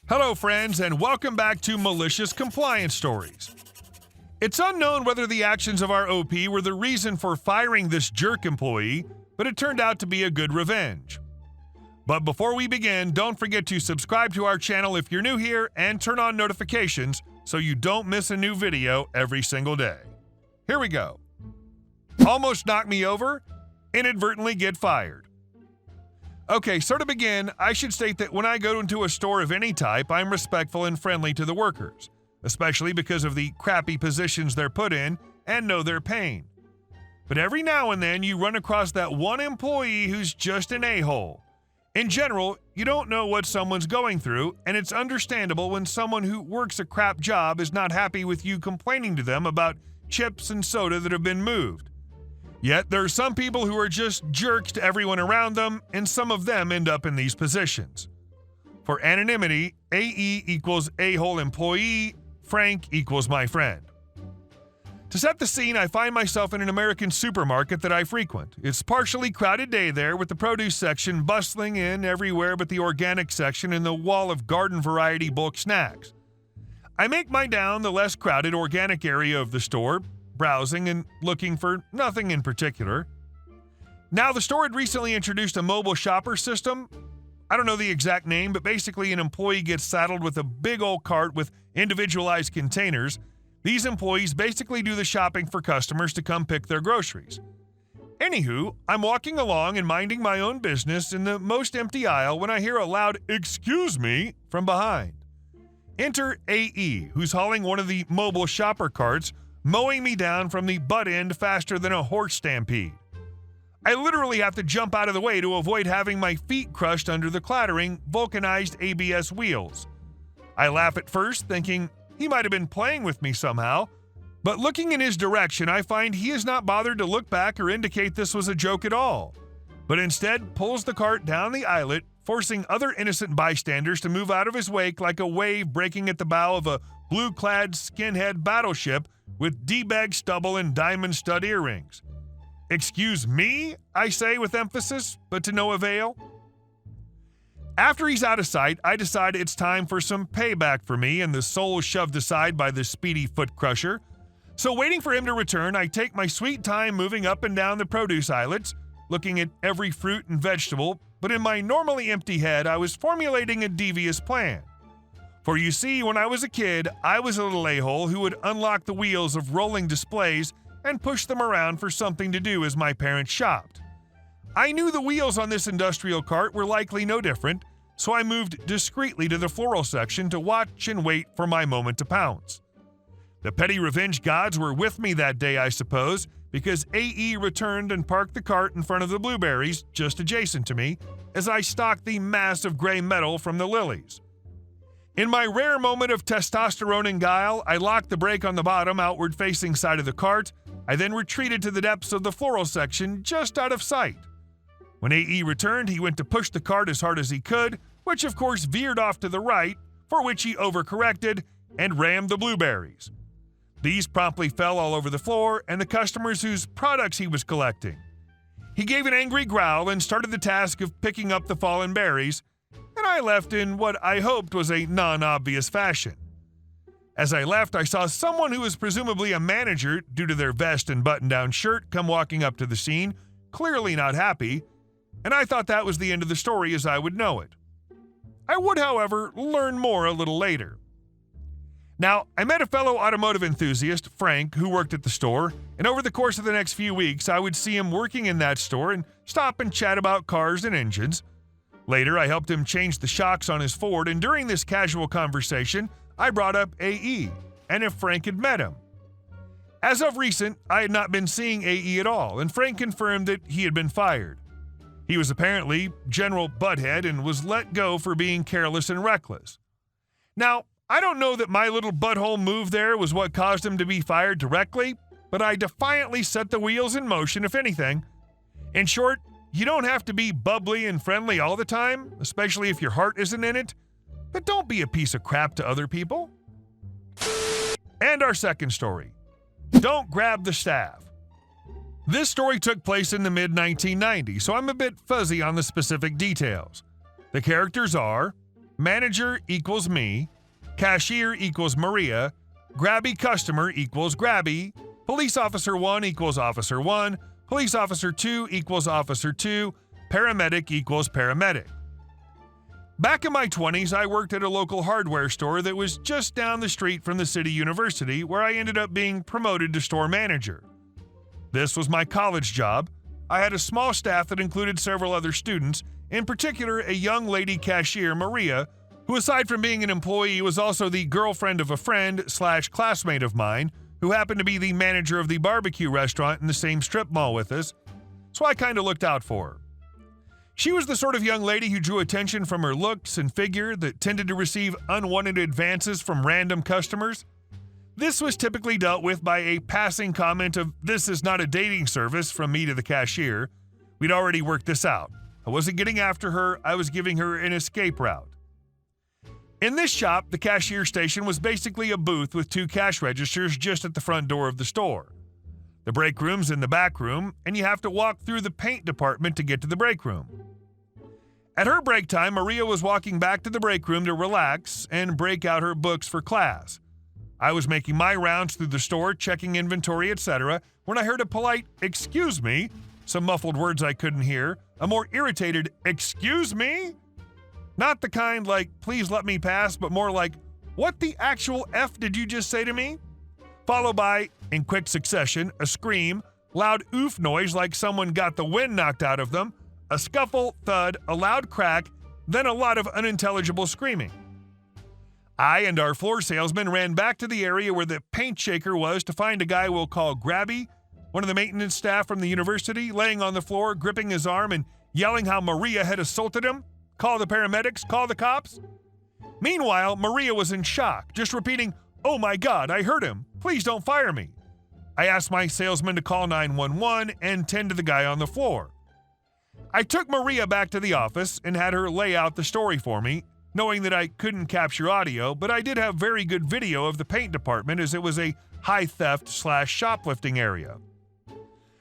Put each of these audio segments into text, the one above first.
Hello, friends, and welcome back to Malicious Compliance Stories. It's unknown whether the actions of our OP were the reason for firing this jerk employee, but it turned out to be a good revenge. But before we begin, don't forget to subscribe to our channel if you're new here and turn on notifications so you don't miss a new video every single day. Here we go. Almost knocked me over, inadvertently get fired. Okay, so to begin, I should state that when I go into a store of any type, I'm respectful and friendly to the workers, especially because of the crappy positions they're put in and know their pain. But every now and then you run across that one employee who's just an a-hole. In general, you don't know what someone's going through, and it's understandable when someone who works a crap job is not happy with you complaining to them about chips and soda that have been moved. Yet there are some people who are just jerks to everyone around them, and some of them end up in these positions. For anonymity, AE equals a-hole employee, Frank equals my friend. To set the scene, I find myself in an American supermarket that I frequent. It's partially crowded day there, with the produce section bustling in everywhere but the organic section and the wall of garden variety bulk snacks. I make my down the less crowded organic area of the store, browsing and looking for nothing in particular. Now, the store had recently introduced a mobile shopper system. I don't know the exact name, but basically an employee gets saddled with a big old cart with individualized containers. These employees basically do the shopping for customers to come pick their groceries. Anywho, I'm walking along and minding my own business in the most empty aisle when I hear a loud "excuse me" from behind. Enter AE, who's hauling one of the mobile shopper carts, mowing me down from the butt end faster than a horse stampede. I literally have to jump out of the way to avoid having my feet crushed under the clattering, vulcanized ABS wheels. I laugh at first, thinking he might have been playing with me somehow, but looking in his direction, I find he has not bothered to look back or indicate this was a joke at all, but instead pulls the cart down the eyelet, forcing other innocent bystanders to move out of his wake like a wave breaking at the bow of a blue-clad skinhead battleship with D-bag stubble and diamond stud earrings. "Excuse me," I say with emphasis, but to no avail. After he's out of sight, I decide it's time for some payback for me and the soul shoved aside by the speedy foot crusher. So waiting for him to return, I take my sweet time moving up and down the produce aisles, looking at every fruit and vegetable, but in my normally empty head, I was formulating a devious plan. For you see, when I was a kid, I was a little a-hole who would unlock the wheels of rolling displays and push them around for something to do as my parents shopped. I knew the wheels on this industrial cart were likely no different, so I moved discreetly to the floral section to watch and wait for my moment to pounce. The petty revenge gods were with me that day, I suppose, because AE returned and parked the cart in front of the blueberries, just adjacent to me, as I stalked the mass of gray metal from the lilies. In my rare moment of testosterone and guile, I locked the brake on the bottom, outward-facing side of the cart. I then retreated to the depths of the floral section, just out of sight. When AE returned, he went to push the cart as hard as he could, which of course veered off to the right, for which he overcorrected and rammed the blueberries. These promptly fell all over the floor and the customers whose products he was collecting. He gave an angry growl and started the task of picking up the fallen berries, and I left in what I hoped was a non-obvious fashion. As I left, I saw someone who was presumably a manager due to their vest and button-down shirt come walking up to the scene, clearly not happy, and I thought that was the end of the story as I would know it. I would, however, learn more a little later. Now, I met a fellow automotive enthusiast, Frank, who worked at the store, and over the course of the next few weeks, I would see him working in that store and stop and chat about cars and engines. Later, I helped him change the shocks on his Ford, and during this casual conversation, I brought up AE, and if Frank had met him. As of recent, I had not been seeing AE at all, and Frank confirmed that he had been fired. He was apparently General Butthead and was let go for being careless and reckless. Now, I don't know that my little butthole move there was what caused him to be fired directly, but I defiantly set the wheels in motion, if anything. In short, you don't have to be bubbly and friendly all the time, especially if your heart isn't in it, but don't be a piece of crap to other people. And our second story. Don't grab the staff. This story took place in the mid-1990s, so I'm a bit fuzzy on the specific details. The characters are manager equals me, cashier equals Maria, grabby customer equals grabby, police officer 1 equals officer 1, police officer 2 equals officer 2, paramedic equals paramedic. Back in my 20s, I worked at a local hardware store that was just down the street from the city university, where I ended up being promoted to store manager. This was my college job. I had a small staff that included several other students, in particular a young lady cashier, Maria, who aside from being an employee was also the girlfriend of a friend/classmate of mine, who happened to be the manager of the barbecue restaurant in the same strip mall with us, so I kind of looked out for her. She was the sort of young lady who drew attention from her looks and figure that tended to receive unwanted advances from random customers. This was typically dealt with by a passing comment of, "This is not a dating service," from me to the cashier. We'd already worked this out. I wasn't getting after her, I was giving her an escape route. In this shop, the cashier station was basically a booth with 2 cash registers just at the front door of the store. The break room's in the back room, and you have to walk through the paint department to get to the break room. At her break time, Maria was walking back to the break room to relax and break out her books for class. I was making my rounds through the store, checking inventory, etc., when I heard a polite "excuse me," some muffled words I couldn't hear, a more irritated "excuse me?" Not the kind like "please let me pass," but more like "what the actual F did you just say to me?" Followed by, in quick succession, a scream, loud oof noise like someone got the wind knocked out of them, a scuffle, thud, a loud crack, then a lot of unintelligible screaming. I and our floor salesman ran back to the area where the paint shaker was to find a guy we'll call Grabby, one of the maintenance staff from the university, laying on the floor, gripping his arm and yelling how Maria had assaulted him. "Call the paramedics, call the cops." Meanwhile, Maria was in shock, just repeating, "Oh my God, I hurt him. Please don't fire me." I asked my salesman to call 911 and tend to the guy on the floor. I took Maria back to the office and had her lay out the story for me, knowing that I couldn't capture audio, but I did have very good video of the paint department as it was a high theft/shoplifting area.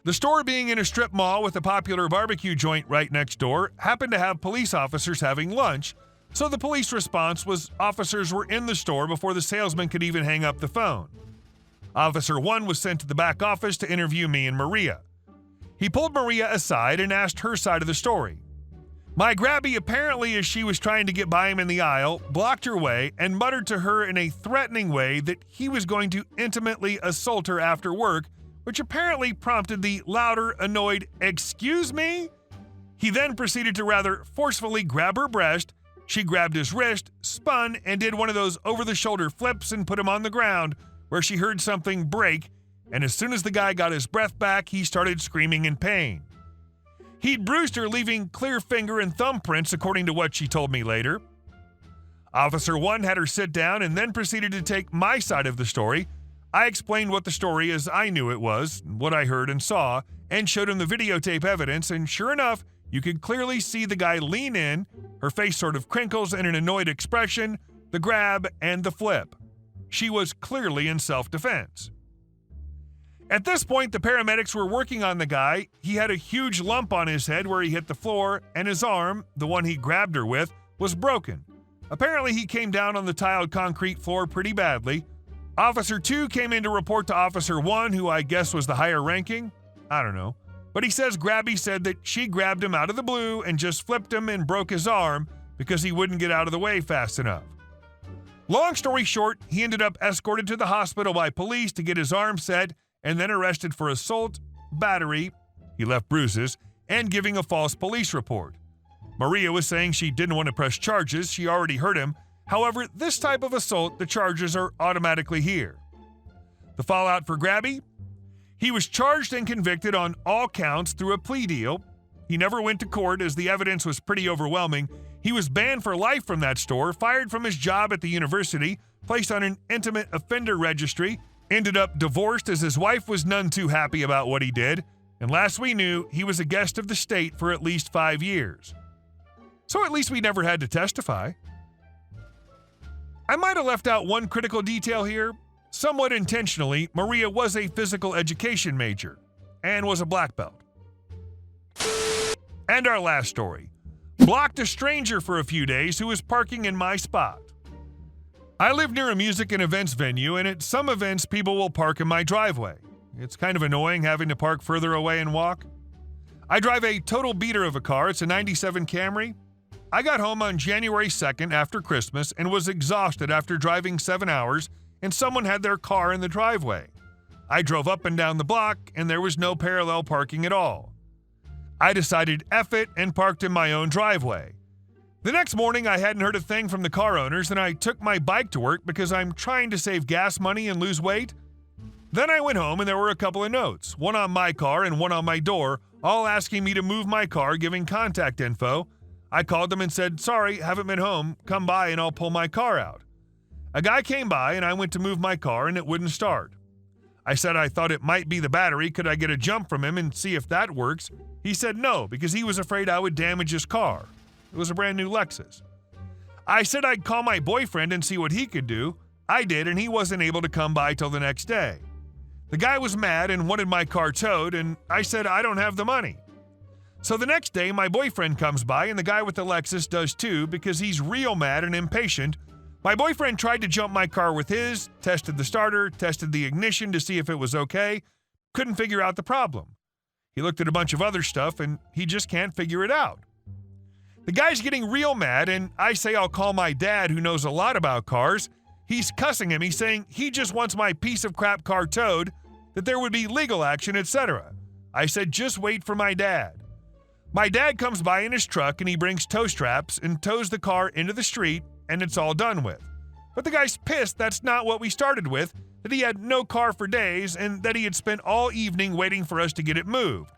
The store, being in a strip mall with a popular barbecue joint right next door, happened to have police officers having lunch, so the police response was officers were in the store before the salesman could even hang up the phone. Officer 1 was sent to the back office to interview me and Maria. He pulled Maria aside and asked her side of the story. My grabby, apparently as she was trying to get by him in the aisle, blocked her way and muttered to her in a threatening way that he was going to intimately assault her after work, which apparently prompted the louder, annoyed "excuse me?" He then proceeded to rather forcefully grab her breast. She grabbed his wrist, spun, and did one of those over-the-shoulder flips and put him on the ground, where she heard something break, and as soon as the guy got his breath back, he started screaming in pain. He'd bruised her, leaving clear finger and thumbprints, according to what she told me later. Officer 1 had her sit down and then proceeded to take my side of the story. I explained what the story as I knew it was, what I heard and saw, and showed him the videotape evidence, and sure enough, you could clearly see the guy lean in, her face sort of crinkles in an annoyed expression, the grab, and the flip. She was clearly in self-defense. At this point, the paramedics were working on the guy. He had a huge lump on his head where he hit the floor, and his arm, the one he grabbed her with, was broken. Apparently, he came down on the tiled concrete floor pretty badly. Officer 2 came in to report to Officer 1, who I guess was the higher ranking. I don't know. But he says Grabby said that she grabbed him out of the blue and just flipped him and broke his arm because he wouldn't get out of the way fast enough. Long story short, he ended up escorted to the hospital by police to get his arm set and then arrested for assault, battery, he left bruises, and giving a false police report. Maria was saying she didn't want to press charges, she already hurt him. However, this type of assault, the charges are automatically here. The fallout for Grabby? He was charged and convicted on all counts through a plea deal. He never went to court as the evidence was pretty overwhelming. He was banned for life from that store, fired from his job at the university, placed on an intimate offender registry, ended up divorced as his wife was none too happy about what he did, and last we knew, he was a guest of the state for at least 5 years. So at least we never had to testify. I might have left out one critical detail here. Somewhat intentionally, Maria was a physical education major and was a black belt. And our last story. Blocked a stranger for a few days who was parking in my spot. I live near a music and events venue, and at some events people will park in my driveway. It's kind of annoying having to park further away and walk. I drive a total beater of a car. It's a 97 Camry. I got home on January 2nd after Christmas and was exhausted after driving 7 hours, and someone had their car in the driveway. I drove up and down the block, and there was no parallel parking at all. I decided F it and parked in my own driveway. The next morning, I hadn't heard a thing from the car owners, and I took my bike to work because I'm trying to save gas money and lose weight. Then I went home, and there were a couple of notes, one on my car and one on my door, all asking me to move my car, giving contact info. I called them and said, "Sorry, haven't been home. Come by and I'll pull my car out." A guy came by, and I went to move my car, and it wouldn't start. I said I thought it might be the battery. Could I get a jump from him and see if that works? He said no, because he was afraid I would damage his car. It was a brand new Lexus. I said I'd call my boyfriend and see what he could do. I did, and he wasn't able to come by till the next day. The guy was mad and wanted my car towed, and I said I don't have the money. So the next day, my boyfriend comes by, and the guy with the Lexus does too, because he's real mad and impatient. My boyfriend tried to jump my car with his, tested the starter, tested the ignition to see if it was okay, couldn't figure out the problem. He looked at a bunch of other stuff, and he just can't figure it out. The guy's getting real mad, and I say I'll call my dad, who knows a lot about cars. He's cussing him. He's saying he just wants my piece of crap car towed, that there would be legal action, etc. I said just wait for my dad. My dad comes by in his truck, and he brings tow straps and tows the car into the street, and it's all done with. But the guy's pissed that's not what we started with, that he had no car for days, and that he had spent all evening waiting for us to get it moved.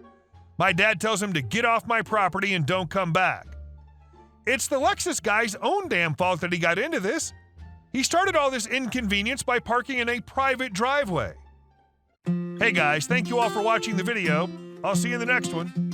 My dad tells him to get off my property and don't come back. It's the Lexus guy's own damn fault that he got into this. He started all this inconvenience by parking in a private driveway. Hey guys, thank you all for watching the video. I'll see you in the next one.